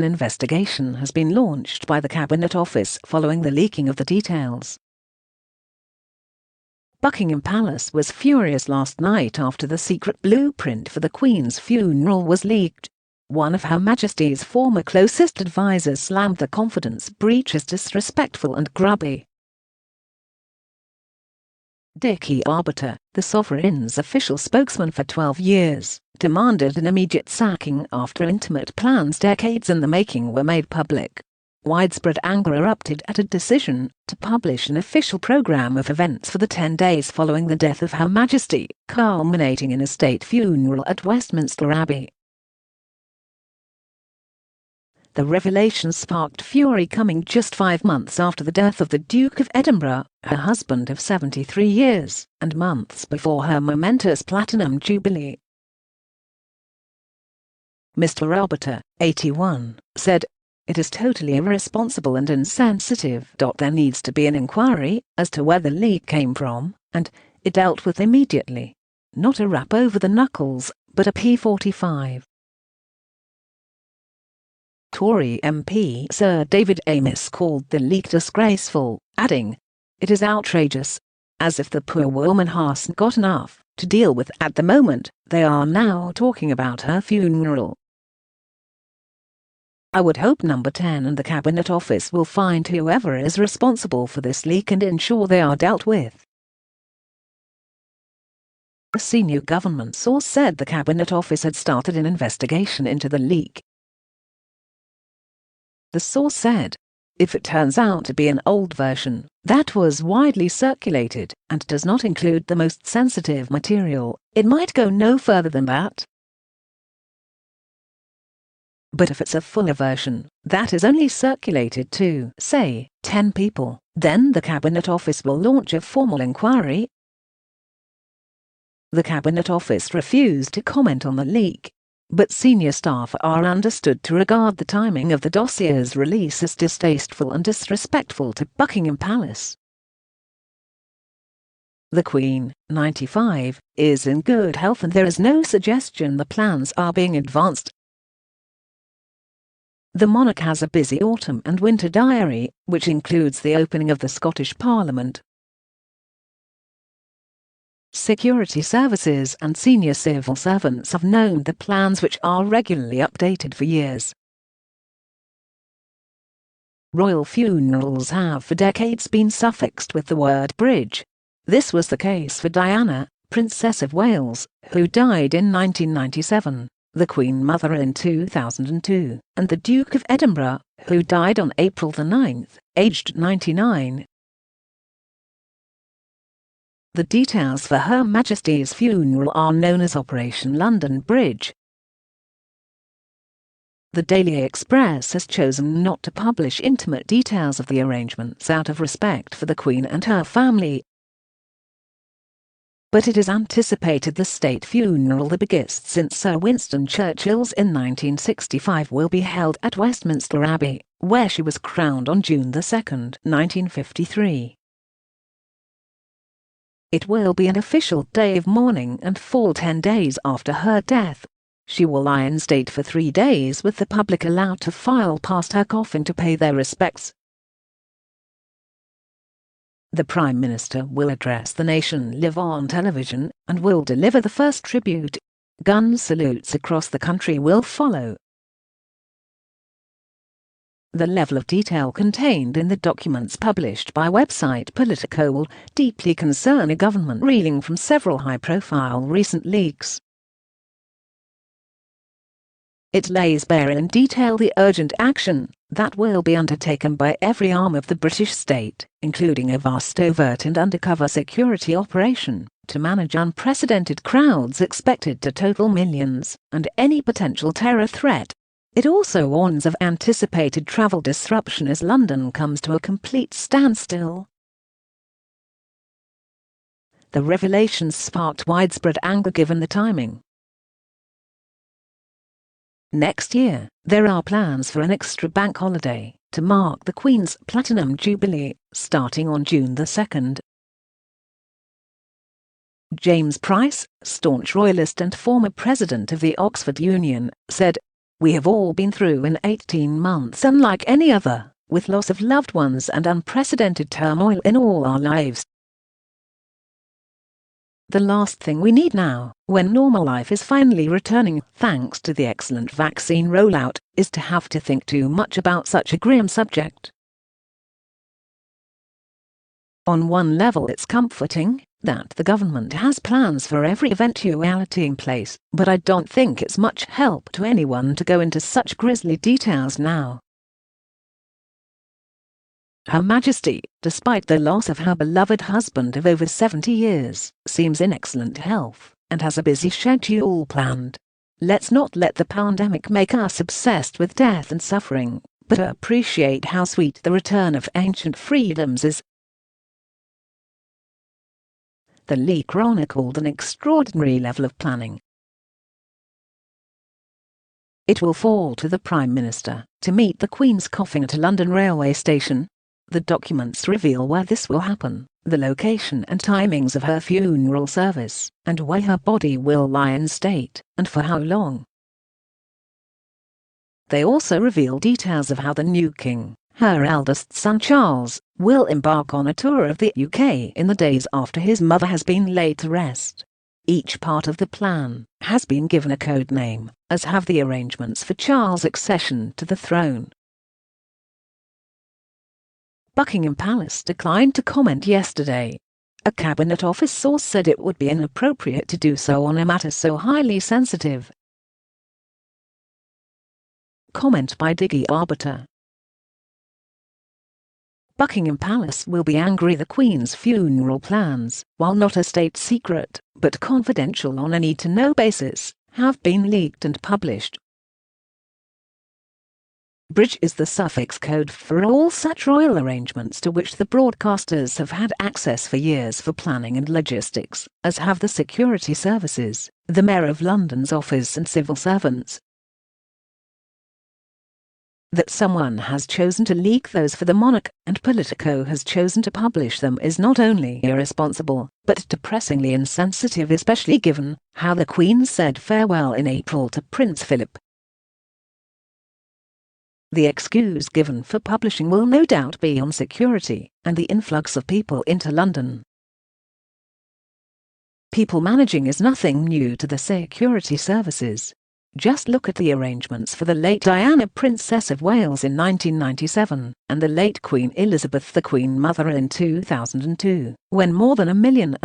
investigation has been launched by the Cabinet Office following the leaking of the details. Buckingham Palace was furious last night after the secret blueprint for the Queen's funeral was leaked. One of Her Majesty's former closest advisers slammed the confidence breach as disrespectful and grubby. Dickie Arbiter, the Sovereign's official spokesman for 12 years, demanded an immediate sacking after intimate plans decades in the making were made public. Widespread anger erupted at a decision to publish an official programme of events for the 10 days following the death of Her Majesty, culminating in a state funeral at Westminster Abbey. The revelation sparked fury coming just 5 months after the death of the Duke of Edinburgh, her husband of 73 years, and months before her momentous Platinum Jubilee. Mr. Arbiter, 81, said, "It is totally irresponsible and insensitive. There needs to be an inquiry as to where the leak came from, and it dealt with immediately. Not a rap over the knuckles, but a P45. Tory MP Sir David Amess called the leak disgraceful, adding, "It is outrageous. As if the poor woman hasn't got enough to deal with at the moment, they are now talking about her funeral. I would hope Number 10 and the Cabinet Office will find whoever is responsible for this leak and ensure they are dealt with." A senior government source said the Cabinet Office had started an investigation into the leak. The source said, "If it turns out to be an old version that was widely circulated and does not include the most sensitive material, it might go no further than that. But if it's a fuller version that is only circulated to, say, 10 people, then the Cabinet Office will launch a formal inquiry." The Cabinet Office refused to comment on the leak, but senior staff are understood to regard the timing of the dossier's release as distasteful and disrespectful to Buckingham Palace. The Queen, 95, is in good health and there is no suggestion the plans are being advanced. The monarch has a busy autumn and winter diary, which includes the opening of the Scottish Parliament. Security services and senior civil servants have known the plans, which are regularly updated for years. Royal funerals have for decades been suffixed with the word bridge. This was the case for Diana, Princess of Wales, who died in 1997, the Queen Mother in 2002, and the Duke of Edinburgh, who died on April 9, aged 99. The details for Her Majesty's funeral are known as Operation London Bridge. The Daily Express has chosen not to publish intimate details of the arrangements out of respect for the Queen and her family. But it is anticipated the state funeral, the biggest since Sir Winston Churchill's in 1965, will be held at Westminster Abbey, where she was crowned on June 2, 1953. It will be an official day of mourning and fall 10 days after her death. She will lie in state for 3 days, with the public allowed to file past her coffin to pay their respects. The Prime Minister will address the nation live on television and will deliver the first tribute. Gun salutes across the country will follow. The level of detail contained in the documents published by website Politico will deeply concern a government reeling from several high-profile recent leaks. It lays bare in detail the urgent action that will be undertaken by every arm of the British state, including a vast overt and undercover security operation, to manage unprecedented crowds expected to total millions, and any potential terror threat. It also warns of anticipated travel disruption as London comes to a complete standstill. The revelations sparked widespread anger given the timing. Next year, there are plans for an extra bank holiday to mark the Queen's Platinum Jubilee, starting on June 2. James Price, staunch royalist and former president of the Oxford Union, said, We have all been through an 18 months unlike any other, with loss of loved ones and unprecedented turmoil in all our lives. The last thing we need now, when normal life is finally returning thanks to the excellent vaccine rollout, is to have to think too much about such a grim subject. On one level it's comforting that the government has plans for every eventuality in place, but I don't think it's much help to anyone to go into such grisly details now. Her Majesty, despite the loss of her beloved husband of over 70 years, seems in excellent health and has a busy schedule planned. Let's not let the pandemic make us obsessed with death and suffering, but appreciate how sweet the return of ancient freedoms is. The leak chronicled an extraordinary level of planning. It will fall to the Prime Minister to meet the Queen's coffin at a London railway station. The documents reveal where this will happen, the location and timings of her funeral service, and where her body will lie in state, and for how long. They also reveal details of how the new king, her eldest son Charles, will embark on a tour of the UK in the days after his mother has been laid to rest. Each part of the plan has been given a code name, as have the arrangements for Charles' accession to the throne. Buckingham Palace declined to comment yesterday. A cabinet office source said it would be inappropriate to do so on a matter so highly sensitive. Comment by Diggy Arbiter. Buckingham Palace will be angry the Queen's funeral plans, while not a state secret, but confidential on a need-to-know basis, have been leaked and published. Bridge is the suffix code for all such royal arrangements to which the broadcasters have had access for years for planning and logistics, as have the security services, the Mayor of London's office and civil servants. That someone has chosen to leak those for the monarch and Politico has chosen to publish them is not only irresponsible, but depressingly insensitive, especially given how the Queen said farewell in April to Prince Philip. The excuse given for publishing will no doubt be on security and the influx of people into London. People managing is nothing new to the security services. Just look at the arrangements for the late Diana, Princess of Wales in 1997, and the late Queen Elizabeth, the Queen Mother, in 2002, when more than 1.5 million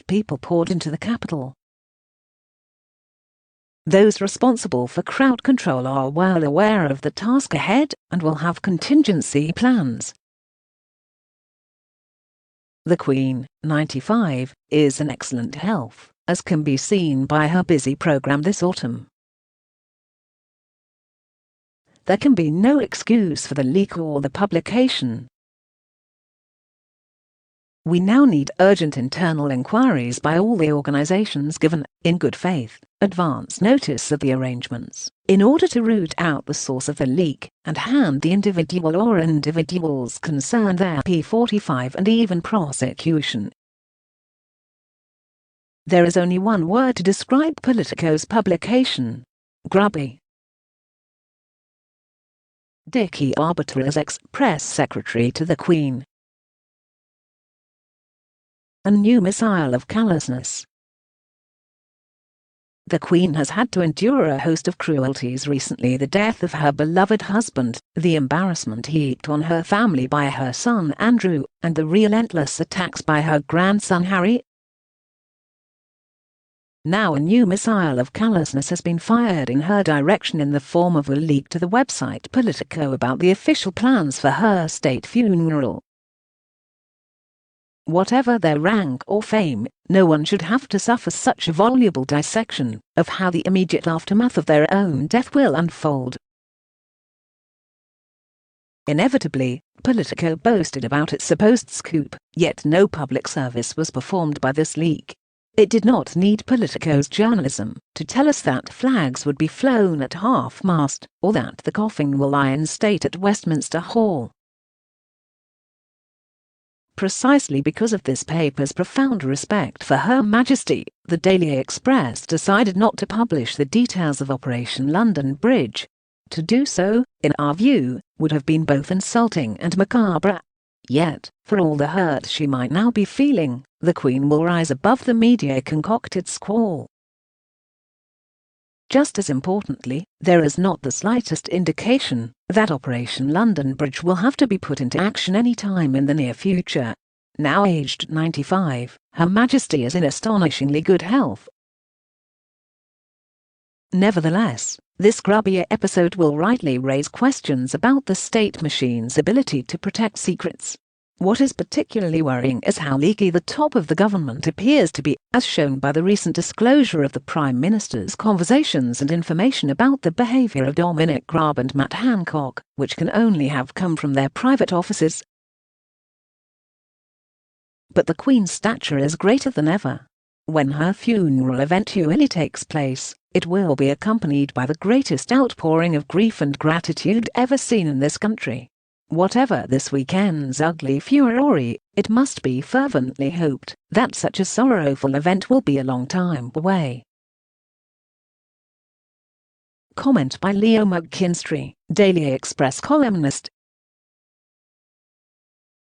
people poured into the capital. Those responsible for crowd control are well aware of the task ahead and will have contingency plans. The Queen, 95, is in excellent health, as can be seen by her busy programme this autumn. There can be no excuse for the leak or the publication. We now need urgent internal inquiries by all the organisations given, in good faith, advance notice of the arrangements, in order to root out the source of the leak and hand the individual or individuals concerned their P45 and even prosecution. There is only one word to describe Politico's publication: grubby. Diggy Arbiter as ex-press secretary to the Queen. A new missile of callousness. The Queen has had to endure a host of cruelties recently: the death of her beloved husband, the embarrassment heaped on her family by her son Andrew, and the relentless attacks by her grandson Harry. Now a new missile of callousness has been fired in her direction in the form of a leak to the website Politico about the official plans for her state funeral. Whatever their rank or fame, no one should have to suffer such a voluble dissection of how the immediate aftermath of their own death will unfold. Inevitably, Politico boasted about its supposed scoop, yet no public service was performed by this leak. It did not need Politico's journalism to tell us that flags would be flown at half-mast, or that the coffin will lie in state at Westminster Hall. Precisely because of this paper's profound respect for Her Majesty, the Daily Express decided not to publish the details of Operation London Bridge, To do so, in our view, would have been both insulting and macabre. Yet, for all the hurt she might now be feeling, the Queen will rise above the media-concocted squall. Just as importantly, there is not the slightest indication that Operation London Bridge will have to be put into action any time in the near future. Now aged 95, Her Majesty is in astonishingly good health. Nevertheless, this grubby episode will rightly raise questions about the state machine's ability to protect secrets. What is particularly worrying is how leaky the top of the government appears to be, as shown by the recent disclosure of the Prime Minister's conversations and information about the behaviour of Dominic Raab and Matt Hancock, which can only have come from their private offices. But the Queen's stature is greater than ever. When her funeral eventually takes place, it will be accompanied by the greatest outpouring of grief and gratitude ever seen in this country. Whatever this weekend's ugly furore, it must be fervently hoped that such a sorrowful event will be a long time away. Comment by Leo McKinstry, Daily Express columnist.